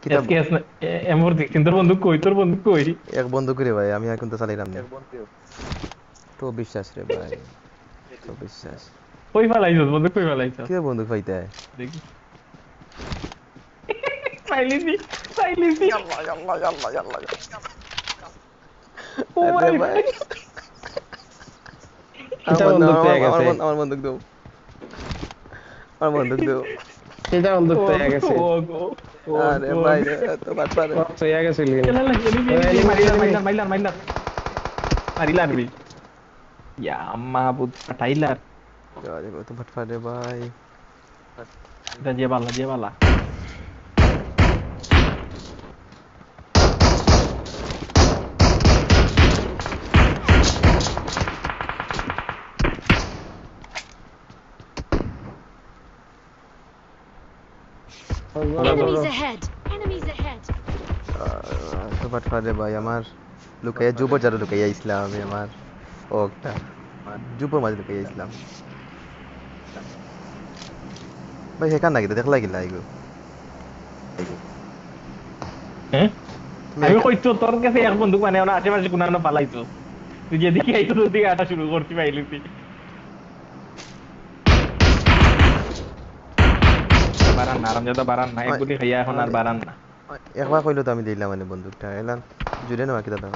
কিতাব এসকেএস এমর দেখছিস তোর বন্দুক কই তোর বন্দুক কই? এক বন্ধু করে ভাই, আমি এখন তো চালাইলাম না। তো বিশ্বাস রে ভাই, তো বিশ্বাস। কই ফালাইছস বন্দুক কই ফালাইছস? কি বন্দুক পাইতে হয়? দেখি পাইলিছি পাইলিছি। ইয়াল্লা ইয়াল্লা ইয়াল্লা ইয়াল্লা। ও আরে মাই ভাই, গড। আমার কিতা বন্ধু, বন্দুক আমার পেয়ে আমার গেছে? বন্ধু, আমার বন্দুক দাও, আমার বন্দুক দাও। কিতা বন্দুক ও পেয়ে গো গেছে? ও গো ও আরে গো। ভাই রে, তো বাট পারে। ও পেয়ে গেছিল। চল চল এনিমি এনিমি এনিমি মারিলার এনিমি। মারিলার মারিলার মারিলার মারিলার বি। ইয়া আম্মা বুত পাঠাইলার। আরে তো বাট পারে ভাই। এটা যে বালা। ওরা তো Enemies ahead! Enemies ahead! তো বাট পারে ভাই আমার। লুকাইয়া জুপর যারা লুকাইয়া ইসলাম আমি আমার। ও একটা জুপর মাঝে লুকাইয়া ইসলাম। ভাই হেকার নাকি দেখলা গিলা এগো? হ্যাঁ তুমি আমি হেকার? কইতো তোর কাছে এক বন্দুক মানে ওনা আশেপাশে কোন না পালাইছো। তুই যেদিকে আইতো ওদিকে আটা শুরু করতে পাইলিছি। বারান না আরামজাদা বারান না এক গুলি খাইয়া এখন আর বারান না। একবার কইলো তো আমি দিলাম মানে বন্দুকটা এলান জুড়ে নেওয়া কি দাদা।